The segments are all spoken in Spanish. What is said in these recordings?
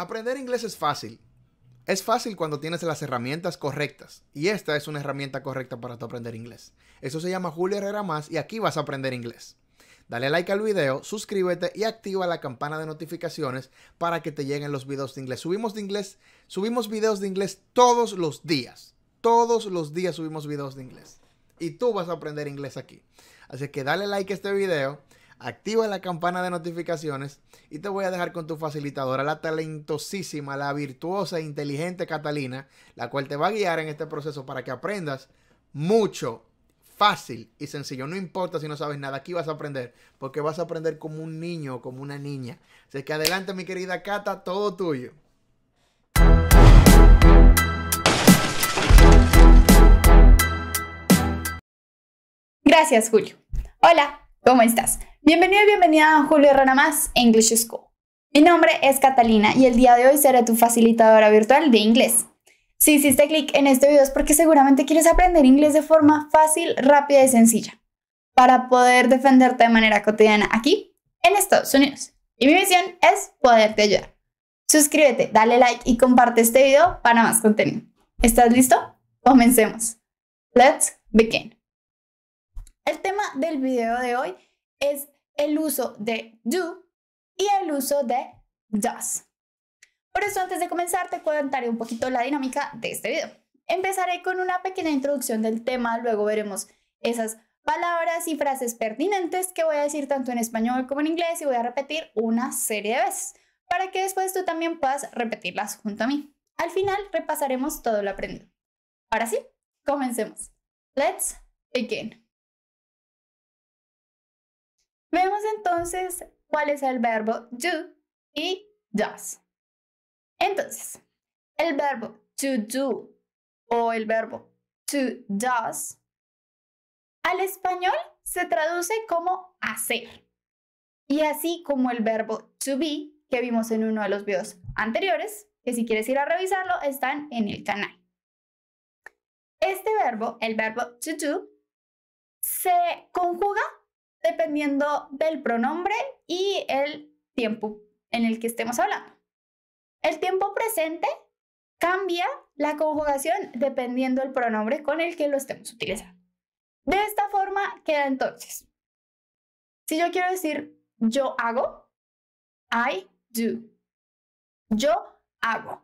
Aprender inglés es fácil. Es fácil cuando tienes las herramientas correctas. Y esta es una herramienta correcta para tu aprender inglés. Eso se llama Julio Herrera Más y aquí vas a aprender inglés. Dale like al video, suscríbete y activa la campana de notificaciones para que te lleguen los videos de inglés. Subimos videos de inglés todos los días. Todos los días subimos videos de inglés. Y tú vas a aprender inglés aquí. Así que dale like a este video, activa la campana de notificaciones y te voy a dejar con tu facilitadora, la talentosísima, la virtuosa e inteligente Catalina, la cual te va a guiar en este proceso para que aprendas mucho, fácil y sencillo. No importa si no sabes nada, aquí vas a aprender, porque vas a aprender como un niño o como una niña. Así que adelante, mi querida Cata, todo tuyo. Gracias, Julio. Hola, ¿cómo estás? Bienvenido y bienvenida a Julio Herrera Más English School. Mi nombre es Catalina y el día de hoy seré tu facilitadora virtual de inglés. Si hiciste clic en este video es porque seguramente quieres aprender inglés de forma fácil, rápida y sencilla para poder defenderte de manera cotidiana aquí en Estados Unidos. Y mi misión es poderte ayudar. Suscríbete, dale like y comparte este video para más contenido. ¿Estás listo? Comencemos. Let's begin. El tema del video de hoy es el uso de do y el uso de does. Por eso, antes de comenzar, te contaré un poquito la dinámica de este video. Empezaré con una pequeña introducción del tema, luego veremos esas palabras y frases pertinentes que voy a decir tanto en español como en inglés y voy a repetir una serie de veces para que después tú también puedas repetirlas junto a mí. Al final repasaremos todo lo aprendido. Ahora sí, comencemos. Let's begin. Vemos entonces cuál es el verbo do y does. Entonces, el verbo to do o el verbo to does al español se traduce como hacer. Y así como el verbo to be que vimos en uno de los videos anteriores, que si quieres ir a revisarlo, están en el canal. Este verbo, el verbo to do, se conjuga dependiendo del pronombre y el tiempo en el que estemos hablando. El tiempo presente cambia la conjugación dependiendo del pronombre con el que lo estemos utilizando. De esta forma queda entonces. Si yo quiero decir yo hago, I do. Yo hago,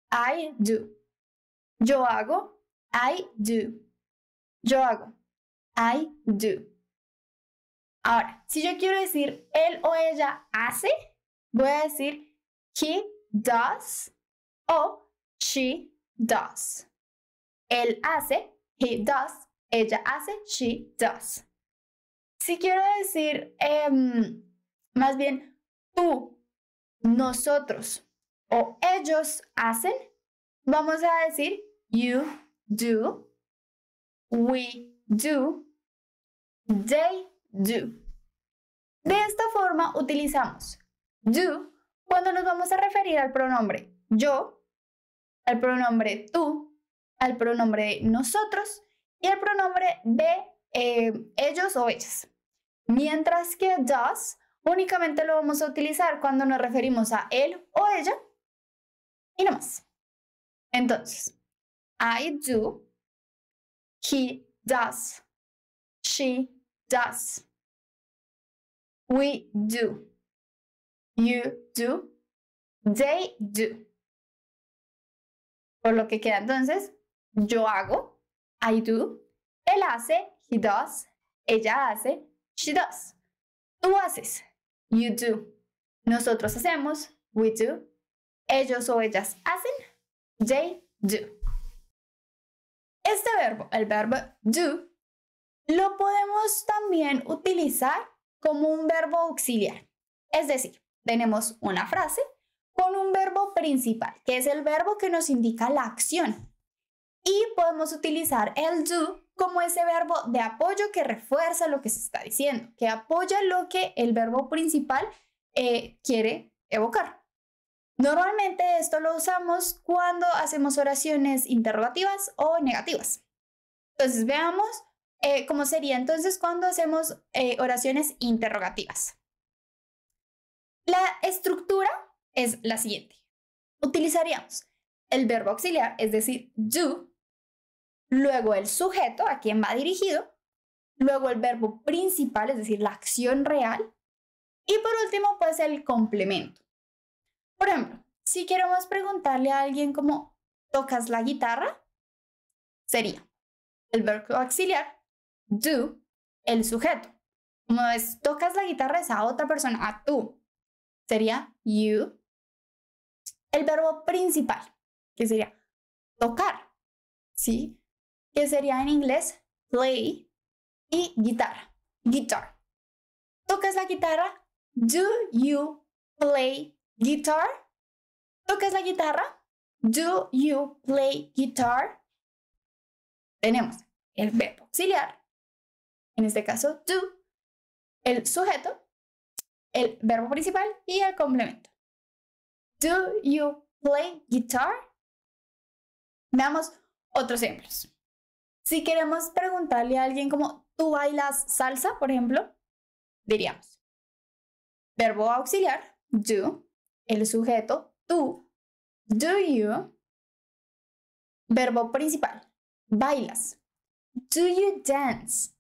I do. Yo hago, I do. Yo hago, I do. Ahora, si yo quiero decir él o ella hace, voy a decir he does o she does. Él hace, he does. Ella hace, she does. Si quiero decir más bien tú, nosotros o ellos hacen, vamos a decir you do, we do, they do. De esta forma utilizamos do cuando nos vamos a referir al pronombre yo, al pronombre tú, al pronombre nosotros y al pronombre de ellos o ellas. Mientras que does únicamente lo vamos a utilizar cuando nos referimos a él o ella y no más. Entonces, I do, he does, she does, we do, you do, they do. Por lo que queda entonces, yo hago, I do, él hace, he does, ella hace, she does. Tú haces, you do, nosotros hacemos, we do, ellos o ellas hacen, they do. Este verbo, el verbo do, lo podemos también utilizar como un verbo auxiliar. Es decir, tenemos una frase con un verbo principal, que es el verbo que nos indica la acción. Y podemos utilizar el do como ese verbo de apoyo que refuerza lo que se está diciendo, que apoya lo que el verbo principal quiere evocar. Normalmente esto lo usamos cuando hacemos oraciones interrogativas o negativas. Entonces veamos cómo sería entonces cuando hacemos oraciones interrogativas. La estructura es la siguiente. utilizaríamos el verbo auxiliar, es decir, do, luego el sujeto a quien va dirigido, luego el verbo principal, es decir, la acción real, y por último, pues el complemento. Por ejemplo, si queremos preguntarle a alguien cómo tocas la guitarra, sería el verbo auxiliar, do, el sujeto. Como es, tocas la guitarra es a otra persona, a tú. Sería you. El verbo principal, que sería tocar, ¿sí? Que sería en inglés play, y guitarra, guitar. ¿Tocas la guitarra? Do you play guitar? ¿Tocas la guitarra? Do you play guitar? Tenemos el verbo auxiliar, en este caso do, el sujeto, el verbo principal y el complemento. Do you play guitar? Veamos otros ejemplos. Si queremos preguntarle a alguien como ¿tú bailas salsa, por ejemplo? Diríamos verbo auxiliar, do, el sujeto, tú, do you, verbo principal, bailas, do you dance,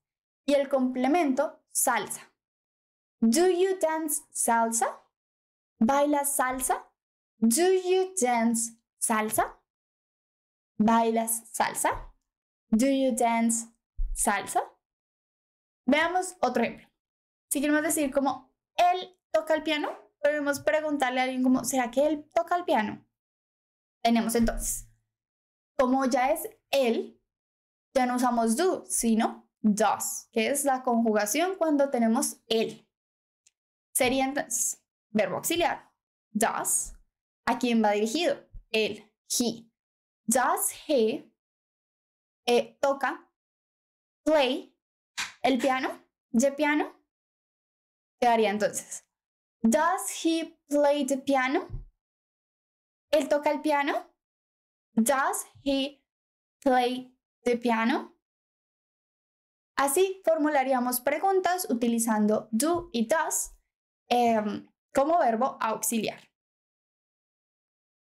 y el complemento, salsa. Do you dance salsa? ¿Bailas salsa? Do you dance salsa? ¿Bailas salsa? Do you dance salsa? Veamos otro ejemplo. Si queremos decir como él toca el piano, podemos preguntarle a alguien como ¿será que él toca el piano? Tenemos entonces, como ya es él, ya no usamos do, sino does, que es la conjugación cuando tenemos él. Sería entonces verbo auxiliar, does, ¿a quién va dirigido? Él, he. Does he toca, play, el piano, the piano? Quedaría entonces, does he play the piano? ¿Él toca el piano? Does he play the piano? Así formularíamos preguntas utilizando do y does como verbo auxiliar.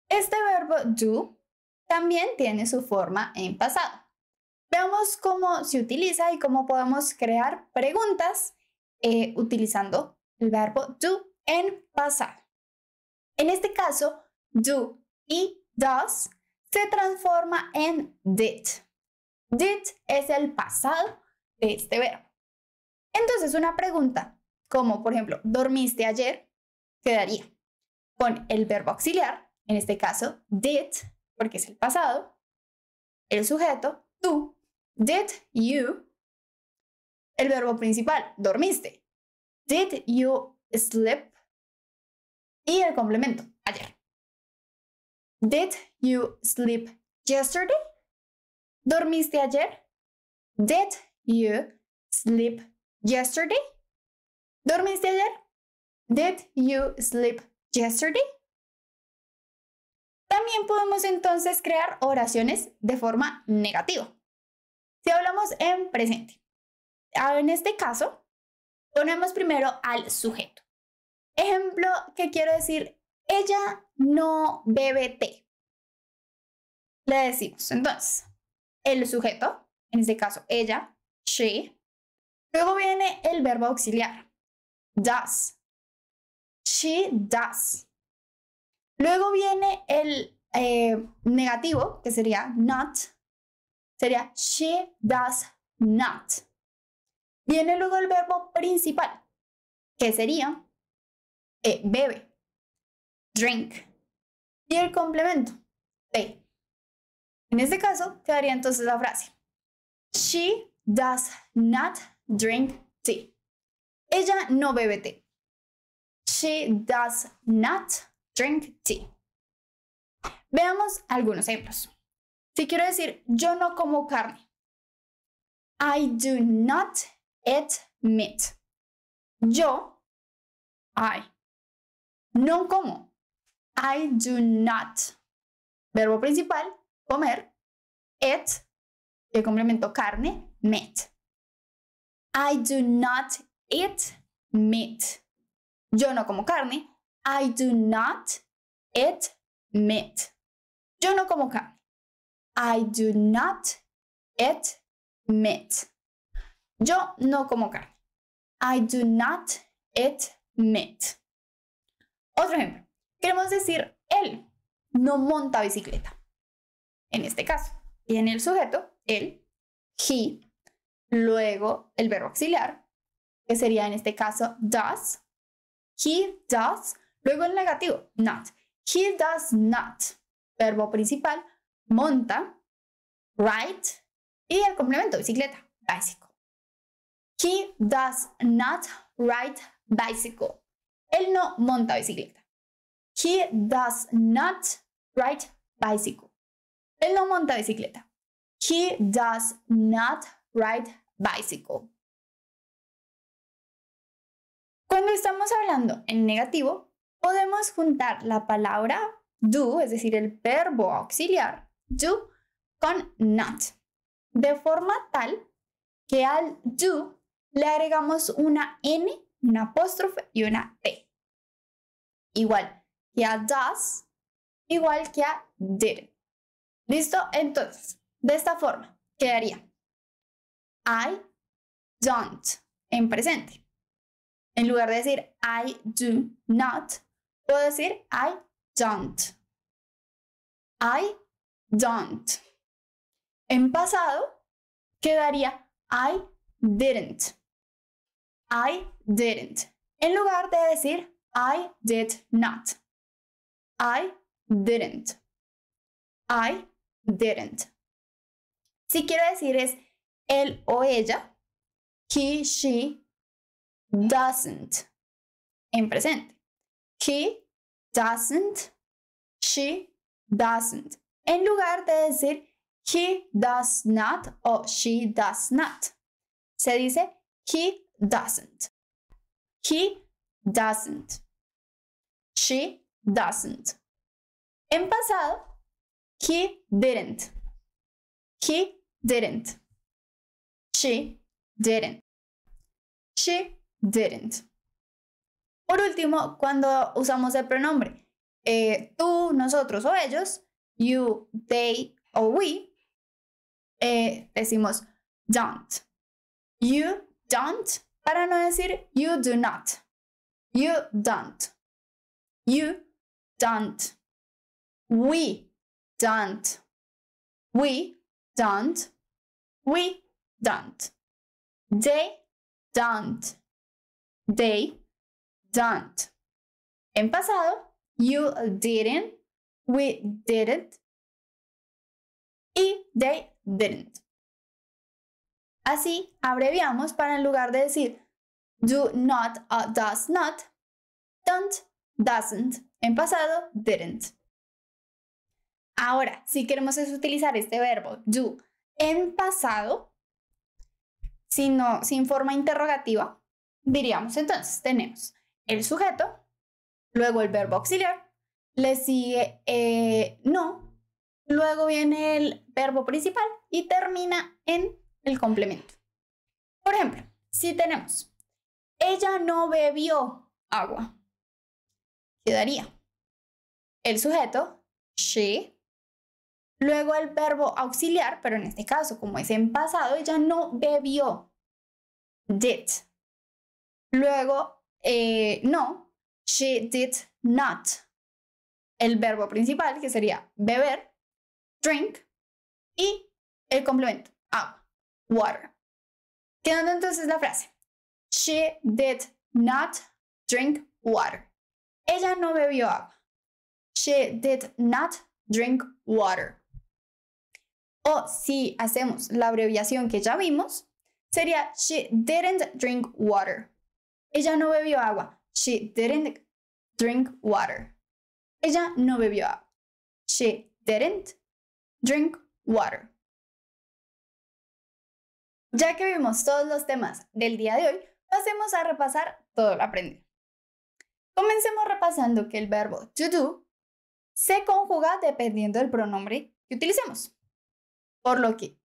Este verbo do también tiene su forma en pasado. Veamos cómo se utiliza y cómo podemos crear preguntas utilizando el verbo do en pasado. En este caso, do y does se transforma en did. Did es el pasado de este verbo. Entonces, una pregunta como, por ejemplo, ¿dormiste ayer? Quedaría con el verbo auxiliar, en este caso, did, porque es el pasado, el sujeto, tú, did you, el verbo principal, dormiste, did you sleep, y el complemento, ayer. Did you sleep yesterday? ¿Dormiste ayer? Did you sleep yesterday? ¿Dormiste ayer? Did you sleep yesterday? También podemos entonces crear oraciones de forma negativa. Si hablamos en presente, en este caso, ponemos primero al sujeto. Ejemplo que quiero decir, ella no bebe té. Le decimos entonces, el sujeto, en este caso ella, she. Luego viene el verbo auxiliar, does. She does. Luego viene el negativo, que sería not. Sería she does not. Viene luego el verbo principal, que sería bebe, drink. Y el complemento, té. En este caso, quedaría entonces la frase, she does not drink tea. Ella no bebe té. She does not drink tea. Veamos algunos ejemplos. Si quiero decir, yo no como carne. I do not eat meat. Yo, I, no como. I do not. Verbo principal, comer. Eat, el complemento carne, meat. I do not eat meat. Yo no como carne. I do not eat meat. Yo no como carne. I do not eat meat. Yo no como carne. I do not eat meat. Otro ejemplo. Queremos decir él no monta bicicleta. En este caso, tiene el sujeto, él, he, luego el verbo auxiliar, que sería en este caso does. He does, luego el negativo, not. He does not. Verbo principal, monta, ride, y el complemento, bicicleta, bicycle. He does not ride bicycle. Él no monta bicicleta. He does not ride bicycle. Él no monta bicicleta. He does not ride bicycle. Cuando estamos hablando en negativo, podemos juntar la palabra do, es decir, el verbo auxiliar, do, con not, de forma tal que al do le agregamos una N, una apóstrofe y una T. Igual que a does, igual que a did. ¿Listo? Entonces, de esta forma quedaría I don't en presente. En lugar de decir I do not, puedo decir I don't. I don't. En pasado quedaría I didn't. I didn't. En lugar de decir I did not. I didn't. I didn't. Si quiero decir es él o ella, he, she, doesn't. En presente. He doesn't. She doesn't. En lugar de decir he does not o she does not, se dice he doesn't. He doesn't. She doesn't. En pasado, he didn't. He didn't. She didn't. She didn't. Por último, cuando usamos el pronombre tú, nosotros o ellos, you, they o we, decimos don't. You don't, para no decir you do not. You don't. You don't. We don't. We don't. We don't. They don't. They don't. En pasado, you didn't, we didn't, y they didn't. Así abreviamos para en lugar de decir do not o does not, don't, doesn't, en pasado, didn't. Ahora, si queremos utilizar este verbo do en pasado, sin forma interrogativa, diríamos entonces, tenemos el sujeto, luego el verbo auxiliar, le sigue no, luego viene el verbo principal y termina en el complemento. Por ejemplo, si tenemos ella no bebió agua, quedaría el sujeto, she, luego el verbo auxiliar, pero en este caso, como es en pasado, ella no bebió, did. Luego, no, she did not. El verbo principal, que sería beber, drink, y el complemento, agua, water. Quedando entonces la frase, she did not drink water. Ella no bebió agua. She did not drink water. O si hacemos la abreviación que ya vimos, sería she didn't drink water. Ella no bebió agua. She didn't drink water. Ella no bebió agua. She didn't drink water. Ya que vimos todos los temas del día de hoy, pasemos a repasar todo lo aprendido. Comencemos repasando que el verbo to do se conjuga dependiendo del pronombre que utilicemos. Por lo que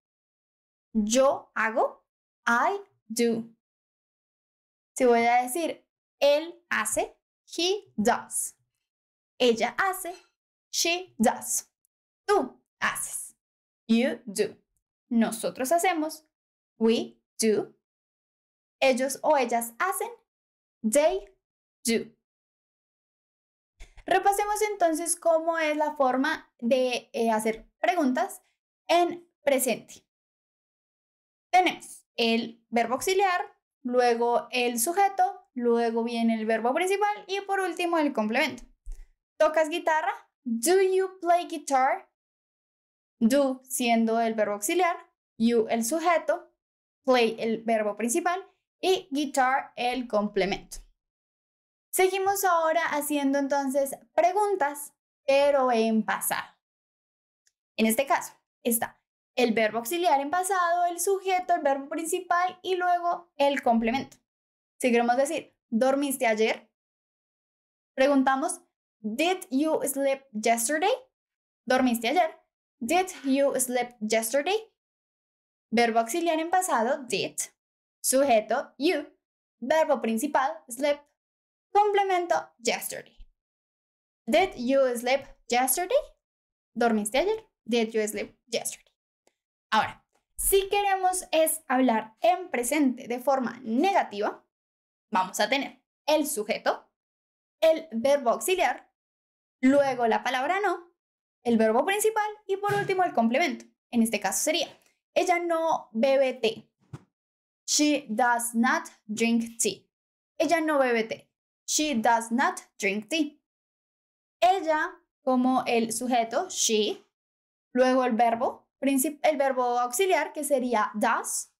yo hago, I do. Si voy a decir él hace, he does. Ella hace, She does. Tú haces. You do. Nosotros hacemos. We do. Ellos o ellas hacen. They do. Repasemos entonces cómo es la forma de hacer preguntas en presente. Tenemos el verbo auxiliar, luego el sujeto, luego viene el verbo principal y por último el complemento. ¿Tocas guitarra? Do you play guitar? Do siendo el verbo auxiliar, you el sujeto, play el verbo principal y guitar el complemento. Seguimos ahora haciendo entonces preguntas, pero en pasado. En este caso está el verbo auxiliar en pasado, el sujeto, el verbo principal y luego el complemento. Si queremos decir, ¿dormiste ayer? Preguntamos, Did you sleep yesterday? ¿Dormiste ayer? Did you sleep yesterday? Verbo auxiliar en pasado, did. Sujeto, you. Verbo principal, sleep. Complemento, yesterday. Did you sleep yesterday? ¿Dormiste ayer? Did you sleep yesterday? Ahora, si queremos es hablar en presente de forma negativa, vamos a tener el sujeto, el verbo auxiliar, luego la palabra no, el verbo principal y por último el complemento. En este caso sería, ella no bebe té. She does not drink tea. Ella no bebe té. She does not drink tea. Ella como el sujeto, she, luego el verbo auxiliar que sería does,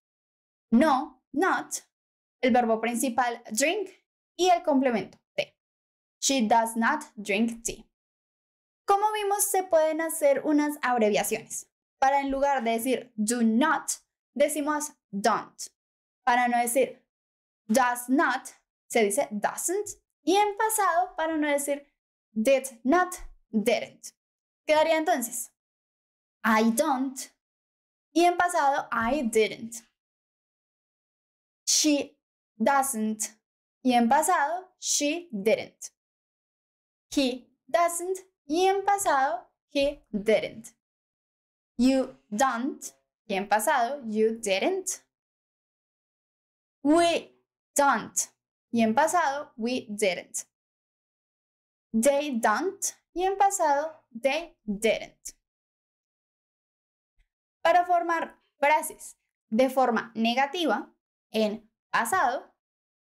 no, not, el verbo principal drink y el complemento, té. She does not drink tea. Como vimos, se pueden hacer unas abreviaciones. Para en lugar de decir do not, decimos don't. Para no decir does not, se dice doesn't. Y en pasado, para no decir did not, didn't. Quedaría entonces I don't. Y en pasado, I didn't. She doesn't. Y en pasado, she didn't. He doesn't. Y en pasado, he didn't. You don't. Y en pasado, you didn't. We don't. Y en pasado, we didn't. They don't. Y en pasado, they didn't. Para formar frases de forma negativa, en pasado,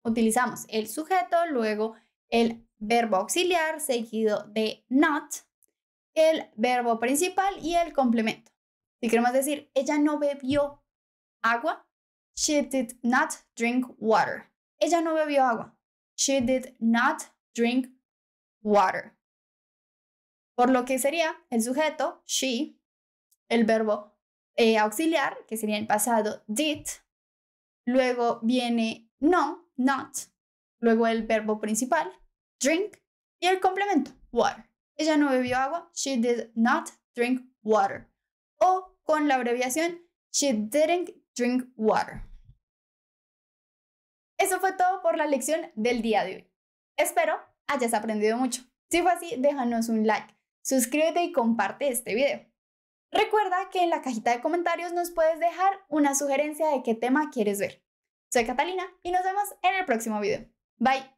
utilizamos el sujeto, luego el verbo auxiliar seguido de not, el verbo principal y el complemento. Si queremos decir, ella no bebió agua, she did not drink water. Ella no bebió agua. She did not drink water. Por lo que sería el sujeto, she, el verbo auxiliar, que sería en pasado, did, luego viene no, not, luego el verbo principal, drink, y el complemento, water. Ella no bebió agua, she did not drink water. O con la abreviación, she didn't drink water. Eso fue todo por la lección del día de hoy. Espero hayas aprendido mucho. Si fue así, déjanos un like, suscríbete y comparte este video. Recuerda que en la cajita de comentarios nos puedes dejar una sugerencia de qué tema quieres ver. Soy Catalina y nos vemos en el próximo video. Bye.